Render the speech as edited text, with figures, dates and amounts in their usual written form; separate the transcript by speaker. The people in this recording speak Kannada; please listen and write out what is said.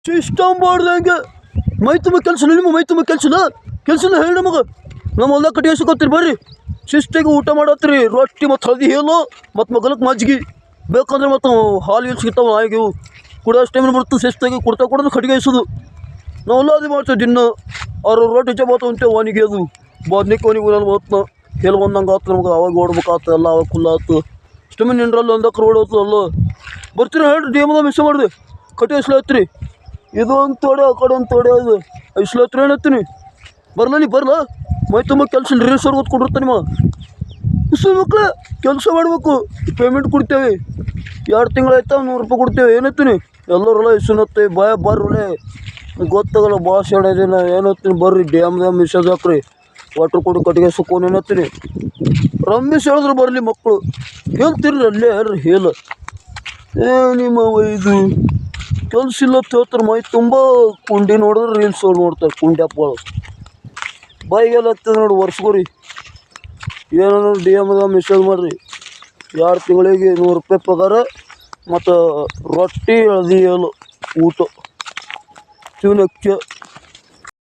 Speaker 1: ಸಿಸ್ಟಮ್ ಮಾಡ್ದಂಗೆ ಮೈ ತುಂಬ ಕೆಲಸ ನಿಮ್ಮ ಮೈ ತುಂಬ ಕೆಲಸ ಹೇಳಿ ನಮಗೆ ನಮ್ಮ ಹೊಲ ಕಟ್ಟಿಗೆ ಬರ್ರಿ ಶಿಸ್ತಿಗೆ ಊಟ ಮಾಡತ್ರಿ ರೊಟ್ಟಿ ಮತ್ತು ಹಳದಿ ಹೇಳು ಮತ್ತು ಮಗಲಕ್ಕೆ ಮಜ್ಜಿಗೆ ಬೇಕಂದ್ರೆ ಮತ್ತು ಹಾಲು ಇಲ್ಲಿ ಸಿಗ್ತಾವೆ ನಾಯಿಗೆ ಇವು ಕುಡಿಯೋಷ್ಟು ಟೈಮಿನ ಬರ್ತದೆ ಶಿಸ್ತಾಗಿ ಕೊಡೋದು ಕಟ್ಟಿಗೆ ಹೈಸೋದು ನಾವೆಲ್ಲ ಅದು ಮಾಡ್ತೇವೆ ದಿನ ಅವ್ರು ರೊಟ್ಟಿ ಚಪಾತಿ ಉಂಟೆ ಒನಿಗೆ ಅದು ಬದ್ನಿಕ್ಕೆ ಒನಿಗೆ ನಾನು ಓದ್ನ ಹೇಳಿ ಬಂದಂಗೆ ಆತು ನಮ್ಗೆ ಅವಾಗ ಓಡ್ಬೇಕಾಗ್ತದೆ ಎಲ್ಲ ಅವಾಗ ಫುಲ್ ಆಯ್ತು ಇಷ್ಟಮೇ ನಿಂಡ್ರಲ್ಲ ಒಂದಕ್ಕೆ ರೋಡ್ ಹೋಗ್ತದೆ ಅಲ್ಲ ಬರ್ತೀರಿ ಹೇಳ್ರಿ ಡಿ ಮಿಸ್ ಮಾಡಿದೆ ಕಟ್ಟಿ ಹೈಸ್ಲತ್ರಿ ಇದು ಒಂದು ತೋಡೆ ಆ ಕಡೆ ಒಂದು ತೋಡೆ ಅದು ಹೈಸ್ಲತ್ರಿ ಏನತ್ತೀನಿ ಬರಲ್ಲ ನೀ ಬರಲ್ಲ ಮೈ ತುಂಬ ಕೆಲಸ ರೀಲ್ಸವ್ರಿಗೆ ಹೊತ್ತು ಕೊಡಿರ್ತಾನೆ ನಿಮ್ಮ ಮಕ್ಕಳೇ ಕೆಲಸ ಮಾಡಬೇಕು ಪೇಮೆಂಟ್ ಕೊಡ್ತೇವೆ 2 ತಿಂಗಳಾಯ್ತಾ $100 ಕೊಡ್ತೇವೆ ಏನತ್ತೀನಿ ಎಲ್ಲರಲ್ಲ ಇಸುನತ್ತೆ ಬರ್ರಲೆ ಗೊತ್ತಾಗಲ್ಲ ಭಾಳ ದಿನ ಏನತ್ತೀನಿ ಬರ್ರಿ ಡ್ಯಾಮ್ದಾಗ ಮಿಸೇಜ್ ಹಾಕ್ರಿ ವಾಟ್ರ್ ಕೊಡು ಕಟ್ಟಿಗೆ ಸುಕ್ಕೋನು ಏನತ್ತೀನಿ ರಮೇಶ್ ಹೇಳಿದ್ರೆ ಬರಲಿ ಮಕ್ಕಳು ಹೇಳ್ತೀರಿ ಅಲ್ಲೇ ಯಾರು ಹೇಳ ನಿಮ್ಮ ಇದು ಕೆಲಸ ಇಲ್ಲ ಹೇಳ್ತಾರೆ ಮೈ ತುಂಬ ಕುಂಡಿ ನೋಡಿದ್ರೆ ರೀಲ್ಸ್ ನೋಡ್ತಾರೆ ಕುಂಡಿ ಅಪ್ಪಗಳು ಬಾಯಿಗೆಲ್ಲ ಆಗ್ತದೆ ನೋಡಿ ವರ್ಷಗೋರಿ ಏನಾದ್ರು ಡಿ ಎಮ್ದಾಗ ಮೆಸೇಜ್ ಮಾಡಿರಿ 2 ತಿಂಗಳಿಗೆ $100 ಪಗಾರ ಮತ್ತು ರೊಟ್ಟಿ ಹಳದಿ ಹಾಲು ಊಟ ಜೀವನಕ್ಕೆ